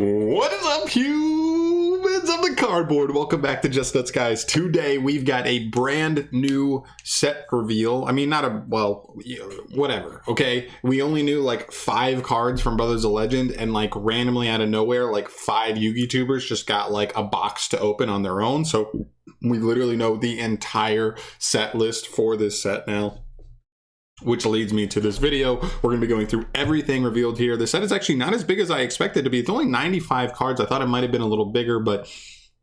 What is up, humans of the cardboard? Welcome back to Just Nuts, guys. Today we've got a brand new set reveal. I mean, not a, well, whatever, okay? We only knew like 5 cards from Brothers of Legend, and like randomly out of nowhere, like 5 Yu-Gi tubers just got like a box to open on their own. So we literally know the entire set list for this set now, which leads me to this video. We're going to be going through everything revealed here. The set is actually not as big as I expected to be. It's only 95 cards. I thought it might have been a little bigger, but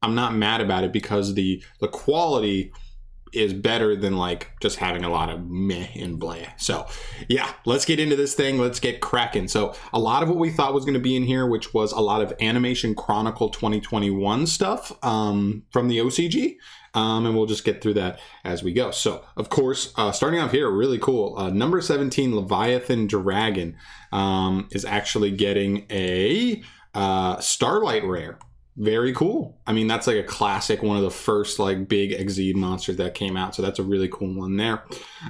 I'm not mad about it because the quality is better than like just having a lot of meh and blah. So yeah, let's get into this thing. Let's get cracking. So a lot of what we thought was going to be in here, which was a lot of Animation Chronicle 2021 stuff from the OCG. And we'll just get through that as we go. So, of course, starting off here, really cool. Number 17, Leviathan Dragon, is actually getting a Starlight Rare. Very cool. I mean, that's like a classic, one of the first like big Exceed monsters that came out. So that's a really cool one there.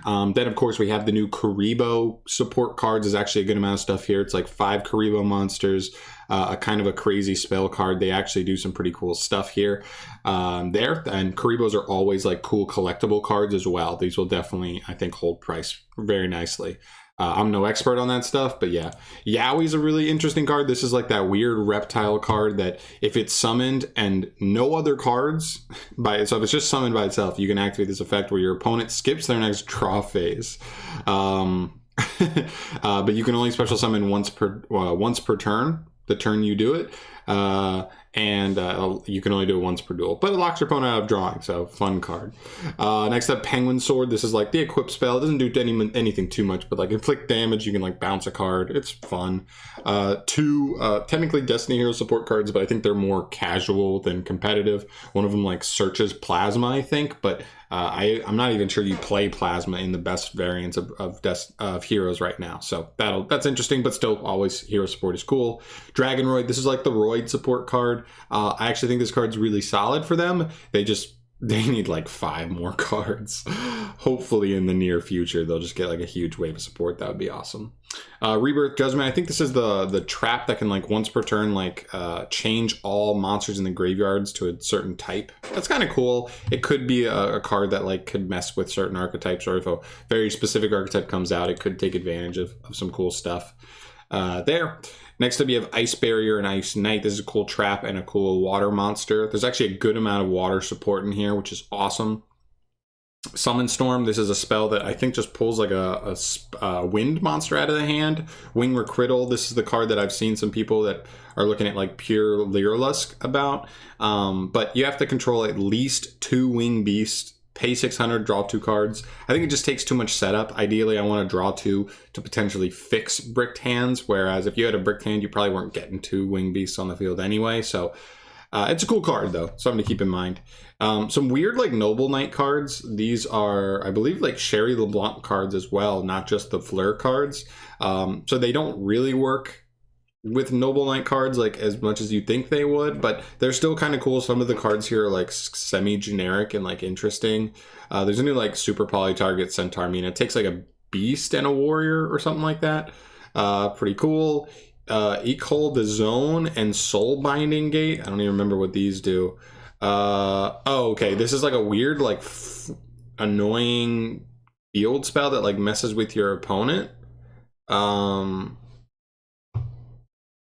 Then, of course, we have the new Karibo support cards. There's actually a good amount of stuff here. It's like 5 Karibo monsters. A kind of a crazy spell card. They actually do some pretty cool stuff here there. And Karibos are always like cool collectible cards as well. These will definitely, I think, hold price very nicely. I'm no expert on that stuff, but yeah. Yowie's a really interesting card. This is like that weird reptile card that if it's summoned and no other cards, so if it's just summoned by itself, you can activate this effect where your opponent skips their next draw phase. But you can only special summon once per turn. The turn you do it, and you can only do it once per duel, but it locks your opponent out of drawing, so fun card. Next up, Penguin Sword. This is like the equip spell. It doesn't do anything too much, but like inflict damage, you can like bounce a card. It's fun. 2 technically Destiny Hero support cards, but I think they're more casual than competitive. One of them like searches Plasma, I think, but I'm not even sure you play Plasma in the best variants of heroes right now. So that's interesting, but still always hero support is cool. Dragonroid, this is like the Roid support card. I actually think this card's really solid for them. They need like 5 more cards. Hopefully in the near future, they'll just get like a huge wave of support. That would be awesome. Rebirth Judgment. I think this is the trap that can like once per turn like change all monsters in the graveyards to a certain type. That's kind of cool. It could be a card that like could mess with certain archetypes, or if a very specific archetype comes out, it could take advantage of some cool stuff there. Next up, you have Ice Barrier and Ice Knight. This is a cool trap and a cool water monster. There's actually a good amount of water support in here, which is awesome. Summon Storm. This is a spell that I think just pulls like a wind monster out of the hand. Wing Requital. This is the card that I've seen some people that are looking at like pure Lyrilusk about. But you have to control at least 2 wing beasts. Pay 600, draw 2 cards. I think it just takes too much setup. Ideally, I want to draw 2 to potentially fix bricked hands, whereas if you had a bricked hand, you probably weren't getting 2 wing beasts on the field anyway. So it's a cool card, though. Something to keep in mind. Some weird, like, Noble Knight cards. These are, I believe, like, Sherry LeBlanc cards as well, not just the Fleur cards. So they don't really work with Noble Knight cards like as much as you think they would, but they're still kind of cool. Some of the cards here are like semi-generic and like interesting. There's a new like super poly target centaur. I mean, it takes like a beast and a warrior or something like that. Pretty cool. Ecole the Zone and Soul Binding Gate. I don't even remember what these do. Oh, okay. This is like a weird like annoying field spell that like messes with your opponent.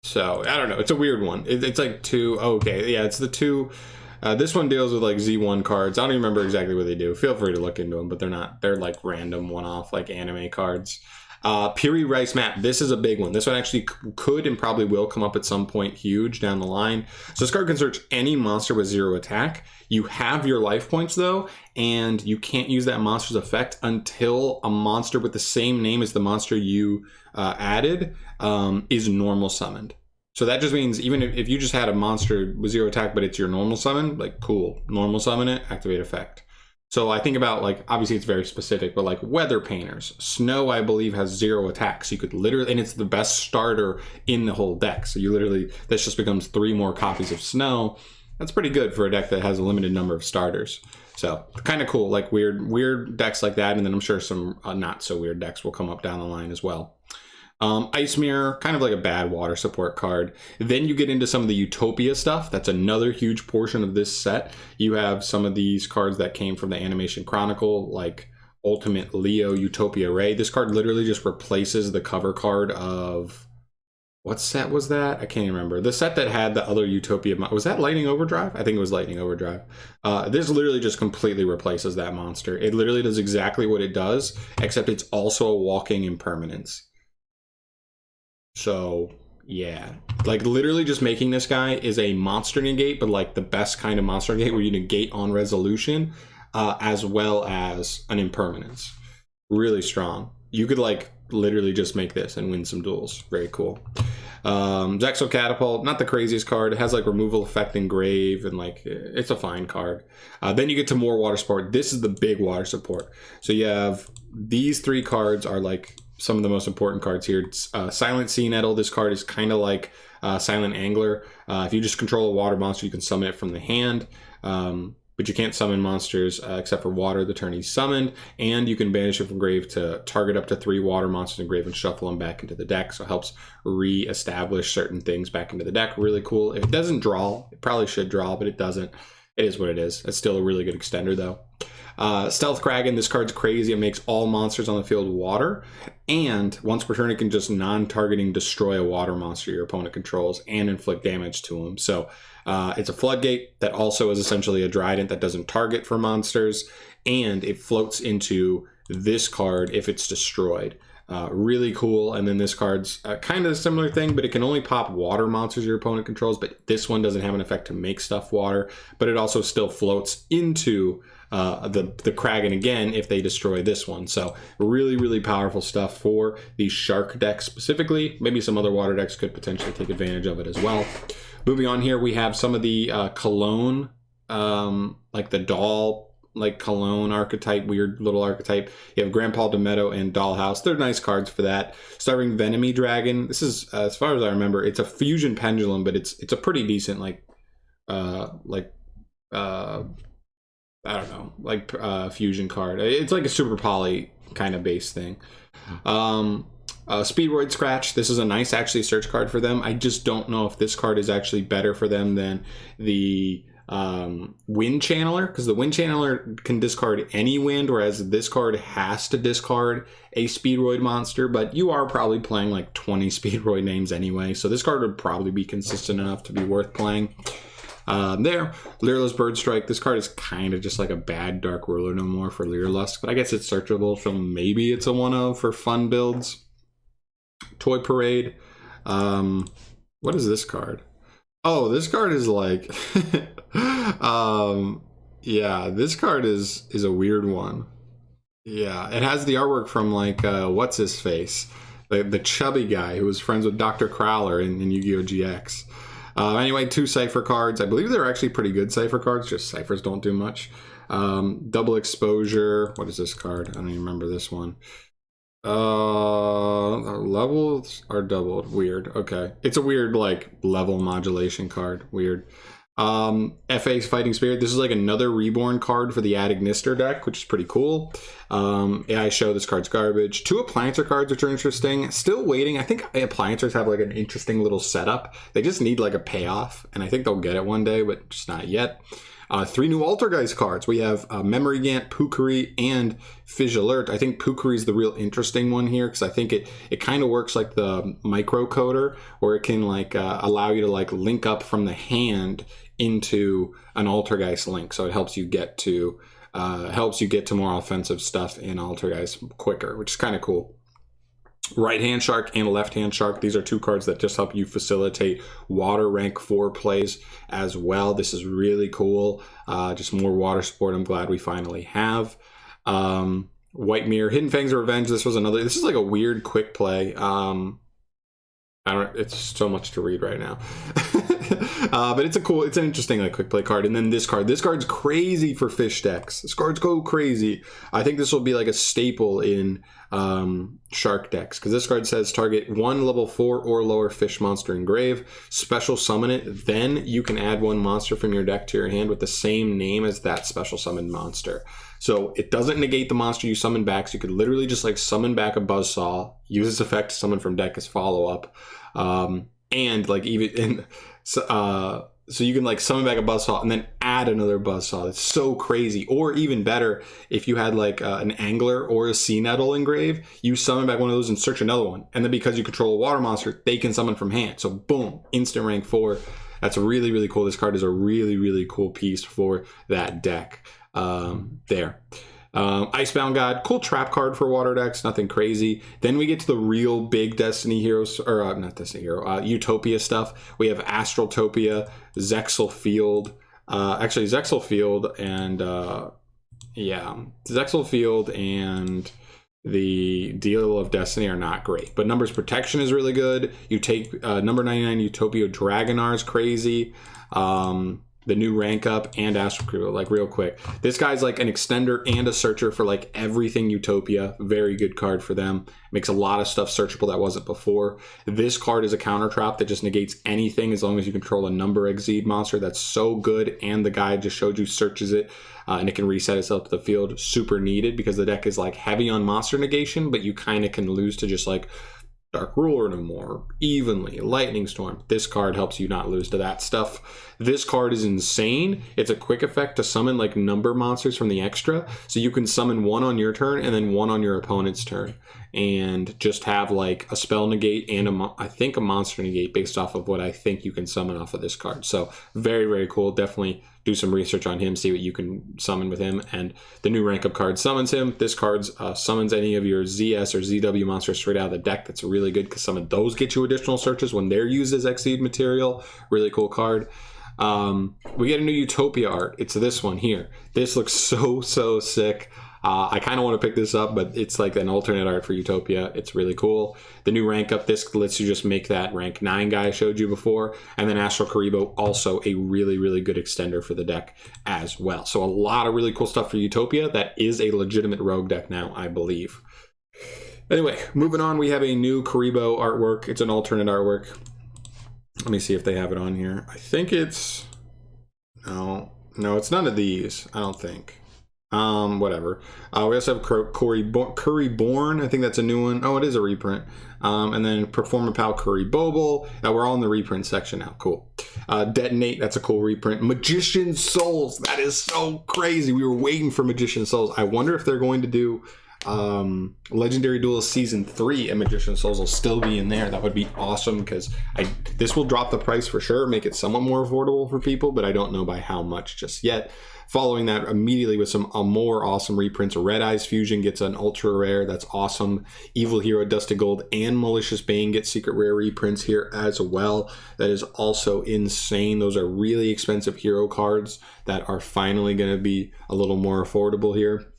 So, I don't know. It's a weird one. It's like 2... Oh, okay, yeah, it's the 2... this one deals with like Z1 cards. I don't even remember exactly what they do. Feel free to look into them, but they're not... They're like random one-off like anime cards. Piri Rice Map. This is a big one. This one actually could and probably will come up at some point huge down the line. So this card can search any monster with 0 attack. You have your life points though, and you can't use that monster's effect until a monster with the same name as the monster you added is normal summoned. So that just means even if you just had a monster with 0 attack, but it's your normal summon, like cool, normal summon it, activate effect. So I think about like, obviously it's very specific, but like Weather Painters. Snow, I believe, has 0 attacks. You could literally, and it's the best starter in the whole deck. So you literally, this just becomes 3 more copies of Snow. That's pretty good for a deck that has a limited number of starters. So kind of cool, like weird decks like that. And then I'm sure some not so weird decks will come up down the line as well. Ice Mirror, kind of like a bad water support card. Then you get into some of the Utopia stuff. That's another huge portion of this set. You have some of these cards that came from the Animation Chronicle, like Ultimate Leo Utopia Ray. This card literally just replaces the cover card of... What set was that? I can't remember. The set that had the other Utopia... Was that Lightning Overdrive? I think it was Lightning Overdrive. This literally just completely replaces that monster. It literally does exactly what it does, except it's also a walking impermanence. So, yeah. Like, literally just making this guy is a monster negate, but like the best kind of monster negate where you negate on resolution, as well as an impermanence. Really strong. You could like literally just make this and win some duels. Very cool. Zexal Catapult, not the craziest card. It has like removal effect engrave, and like it's a fine card. Then you get to more water support. This is the big water support. So you have these three cards are like some of the most important cards here. It's, Silent Sea Nettle. This card is kind of like Silent Angler. If you just control a water monster, you can summon it from the hand. But you can't summon monsters except for water the turn he's summoned, and you can banish it from grave to target up to 3 water monsters in grave and shuffle them back into the deck, so it helps re-establish certain things back into the deck. Really cool. If it doesn't draw, it probably should draw, but it doesn't. It is what it is. It's still a really good extender though. Stealth Kraken, this card's crazy. It makes all monsters on the field water, and once per turn it can just non-targeting destroy a water monster your opponent controls and inflict damage to them. So it's a floodgate that also is essentially a Trident that doesn't target for monsters, and it floats into this card if it's destroyed. Really cool. And then this card's kind of a similar thing, but it can only pop water monsters your opponent controls, but this one doesn't have an effect to make stuff water, but it also still floats into the Kraken again if they destroy this one. So really, really powerful stuff for the Shark deck specifically. Maybe some other water decks could potentially take advantage of it as well. Moving on here, we have some of the Cologne, like the doll, like Cologne archetype, weird little archetype. You have Grandpa Demeto and Dollhouse. They're nice cards for that. Starving Venomy Dragon. This is, as far as I remember, it's a fusion pendulum, but it's a pretty decent I don't know, like fusion card. It's like a super poly kind of base thing. Speedroid Scratch. This is a nice actually search card for them. I just don't know if this card is actually better for them than the Wind Channeler, because the Wind Channeler can discard any wind, whereas this card has to discard a Speedroid monster, but you are probably playing like 20 Speedroid names anyway, so this card would probably be consistent enough to be worth playing. There, Leerless Bird Strike. This card is kind of just like a bad Dark Ruler no more for Leerlusk, but I guess it's searchable, so maybe it's a 1/0 for fun builds. Toy Parade. What is this card? Oh, this card is like yeah, this card is a weird one. Yeah, it has the artwork from like what's his face, the chubby guy who was friends with Dr. Crowler in Yu-Gi-Oh! GX. Anyway, 2 Cypher cards. I believe they're actually pretty good Cypher cards, just Cyphers don't do much. Double Exposure. What is this card? I don't even remember this one. Levels are doubled. Weird. Okay. It's a weird like level modulation card. Weird. FA's Fighting Spirit. This is like another reborn card for the Ad Ignister deck, which is pretty cool. I show this card's garbage. 2 Appliancer cards, which are interesting. Still waiting. I think Appliancers have like an interesting little setup. They just need like a payoff, and I think they'll get it one day, but just not yet. 3 new Altergeist cards. We have Memory Gant, Pukari, and Fizz Alert. I think Pukari is the real interesting one here, because I think it kind of works like the microcoder, where it can like allow you to like link up from the hand into an Altergeist link, so it helps you get to more offensive stuff in Altergeist quicker, which is kind of cool. Right Hand Shark and Left Hand Shark. These are 2 cards that just help you facilitate water rank 4 plays as well. This is really cool. Just more water support I'm glad we finally have. White Mirror, Hidden Fangs of Revenge. This is like a weird quick play. It's so much to read right now. But it's an interesting like quick play card. And then this card's crazy for fish decks. This card's go crazy. I think this will be like a staple in shark decks, because this card says target 1 level 4 or lower fish monster in grave, special summon it, then you can add 1 monster from your deck to your hand with the same name as that special summoned monster. So it doesn't negate the monster you summon back. So you could literally just like summon back a Buzzsaw, use this effect to summon from deck as follow-up. And like even in so you can like summon back a Buzzsaw and then add another Buzzsaw. That's so crazy. Or even better, if you had like an Angler or a Sea Nettle engrave, you summon back one of those and search another one. And then because you control a water monster, they can summon from hand. So boom, instant rank 4. That's really, really cool. This card is a really, really cool piece for that deck there. Icebound God, cool trap card for water decks, nothing crazy. Then we get to the real big Destiny Heroes, or not Destiny Hero, Utopia stuff. We have Astraltopia, Zexal Field, actually Zexal Field and Zexal Field and the Deal of Destiny are not great, but Numbers Protection is really good. You take number 99 Utopia Dragonar is crazy. The new rank up and Astral Crew, like real quick. This guy's like an extender and a searcher for like everything Utopia. Very good card for them. Makes a lot of stuff searchable that wasn't before. This card is a counter trap that just negates anything as long as you control a number Exceed monster. That's so good, and the guy just showed you searches it and it can reset itself to the field. Super needed because the deck is like heavy on monster negation, but you kind of can lose to just like Dark Ruler no more, Evenly, Lightning Storm. This card helps you not lose to that stuff. This card is insane. It's a quick effect to summon like number monsters from the extra. So you can summon one on your turn and then one on your opponent's turn. And just have like a spell negate and I think a monster negate based off of what I think you can summon off of this card. So very, very cool. Definitely do some research on him, see what you can summon with him. And the new rank up card summons him. This card summons any of your ZS or ZW monsters straight out of the deck. That's really good because some of those get you additional searches when they're used as Exceed material. Really cool card. We get a new Utopia art. It's this one here. This looks so sick. I kind of want to pick this up, but it's like an alternate art for Utopia. It's really cool. The new rank up, this lets you just make that rank 9 guy I showed you before. And then Astral Karibo, also a really, really good extender for the deck as well. So a lot of really cool stuff for Utopia. That is a legitimate rogue deck now, I believe. Anyway, moving on, we have a new Karibo artwork. It's an alternate artwork. Let me see if they have it on here. I think it's... No, it's none of these, I don't think. Whatever. We also have Curry Born. I think that's a new one. Oh, it is a reprint. And then Performer Pal Curry Boble. We're all in the reprint section now. Cool. Detonate. That's a cool reprint. Magician Souls. That is so crazy. We were waiting for Magician Souls. I wonder if they're going to do Legendary Duelist Season 3 and Magician Souls will still be in there. That would be awesome because this will drop the price for sure, make it somewhat more affordable for people, but I don't know by how much just yet. Following that immediately with some more awesome reprints. Red Eyes Fusion gets an ultra rare. That's awesome. Evil Hero Dusted Gold and Malicious Bane get secret rare reprints here as well. That is also insane. Those are really expensive hero cards that are finally going to be a little more affordable here.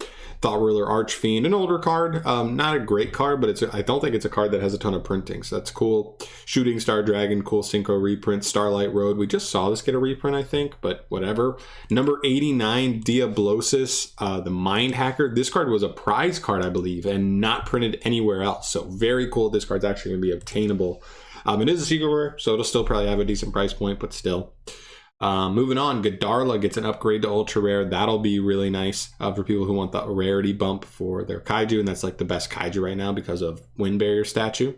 Thought Ruler Archfiend, an older card, not a great card, but I don't think it's a card that has a ton of printing, so that's cool. Shooting Star Dragon, cool Synchro reprint. Starlight Road, we just saw this get a reprint, I think, but whatever. Number 89, Diablosis, the Mind Hacker. This card was a prize card, I believe, and not printed anywhere else, so very cool. This card's actually going to be obtainable. It is a secret rare, so it'll still probably have a decent price point, but still. Moving on, Godarla gets an upgrade to ultra rare. That'll be really nice for people who want the rarity bump for their kaiju, and that's like the best kaiju right now because of Wind Barrier statue.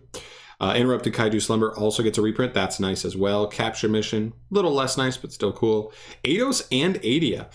Interrupted Kaiju Slumber also gets a reprint. That's nice as well. Capture Mission, a little less nice, but still cool. Eidos and Adia,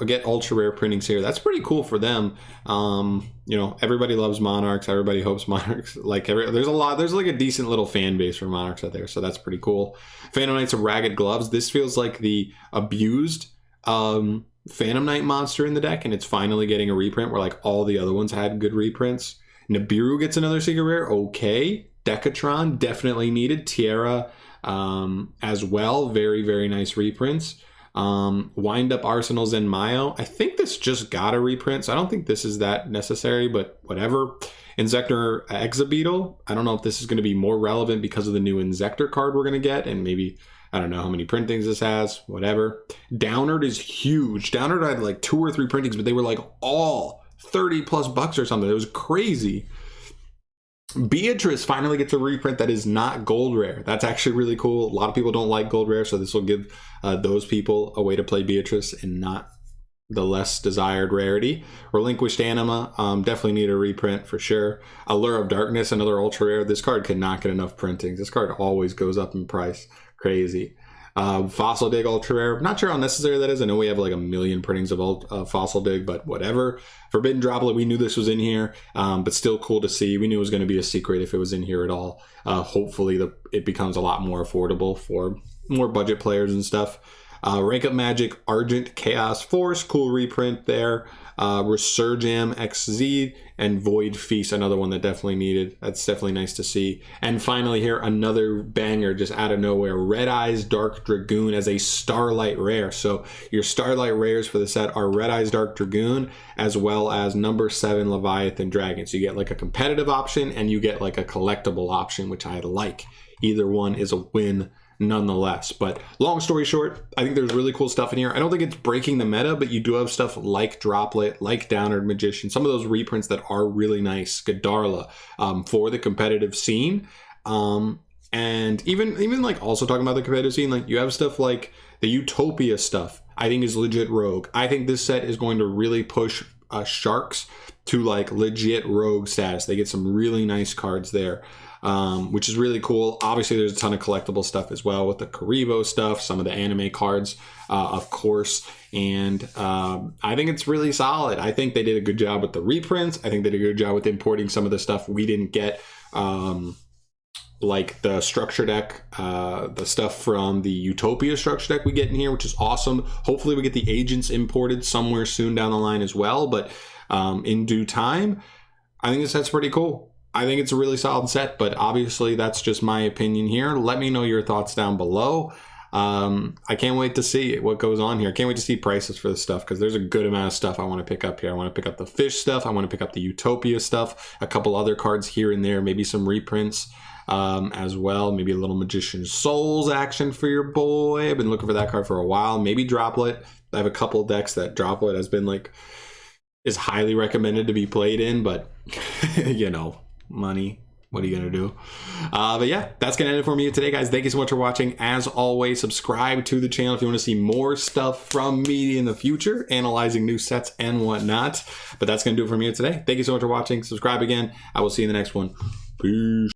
get ultra rare printings here. That's pretty cool for them. You know, everybody loves Monarchs. Everybody hopes Monarchs. There's like a decent little fan base for Monarchs out there, so that's pretty cool. Phantom Knights of Ragged Gloves. This feels like the abused Phantom Knight monster in the deck, and it's finally getting a reprint where like all the other ones had good reprints. Nibiru gets another secret rare. Okay. Decatron, definitely needed. Tierra as well. Very, very nice reprints. Wind Up Arsenal Zenmayo. I think this just got a reprint, so I don't think this is that necessary, but whatever. Inzektor Exabeetle. I don't know if this is going to be more relevant because of the new Inzektor card we're going to get, and maybe, I don't know how many printings this has, whatever. Downard is huge. Downard had like 2 or 3 printings, but they were like all $30+ or something. It was crazy. Beatrice finally gets a reprint that is not gold rare. That's actually really cool. A lot of people don't like gold rare, so this will give those people a way to play Beatrice and not the less desired rarity. Relinquished Anima, definitely need a reprint for sure. Allure of Darkness, another ultra rare. This card cannot get enough printings. This card always goes up in price. Crazy. Fossil Dig ultra rare. Not sure how necessary that is. I know we have like a million printings of Fossil Dig, but whatever. Forbidden Droplet, we knew this was in here, but still cool to see. We knew it was going to be a secret if it was in here at all. Hopefully it becomes a lot more affordable for more budget players and stuff. Rank Up Magic, Argent Chaos Force, cool reprint there. Resurgam XZ and Void Feast, another one that definitely needed. That's definitely nice to see. And finally here, another banger just out of nowhere. Red Eyes Dark Dragoon as a Starlight Rare. So your Starlight Rares for the set are Red Eyes Dark Dragoon as well as number 7 Leviathan Dragon. So you get like a competitive option and you get like a collectible option, which I like. Either one is a win nonetheless. But long story short, I think there's really cool stuff in here. I don't think it's breaking the meta, but you do have stuff like Droplet, like Downward Magician, some of those reprints that are really nice, Godarla, for the competitive scene. And even like also talking about the competitive scene, like you have stuff like the Utopia stuff, I think is legit rogue. I think this set is going to really push Sharks to like legit rogue status. They get some really nice cards there. Which is really cool. Obviously, there's a ton of collectible stuff as well with the Karibo stuff, some of the anime cards, of course. And I think it's really solid. I think they did a good job with the reprints. I think they did a good job with importing some of the stuff we didn't get, like the structure deck, the stuff from the Utopia structure deck we get in here, which is awesome. Hopefully, we get the agents imported somewhere soon down the line as well. But in due time, I think this set's pretty cool. I think it's a really solid set, but obviously that's just my opinion here. Let me know your thoughts down below. I can't wait to see what goes on here. I can't wait to see prices for this stuff because there's a good amount of stuff I want to pick up here. I want to pick up the fish stuff. I want to pick up the Utopia stuff, a couple other cards here and there, maybe some reprints as well. Maybe a little Magician's Souls action for your boy. I've been looking for that card for a while. Maybe Droplet. I have a couple decks that Droplet has been like, is highly recommended to be played in, but you know, money, what are you gonna do? But yeah, that's gonna end it for me today, guys. Thank you so much for watching. As always, subscribe to the channel if you want to see more stuff from me in the future, analyzing new sets and whatnot. But that's gonna do it for me today. Thank you so much for watching. Subscribe again. I will see you in the next one. Peace.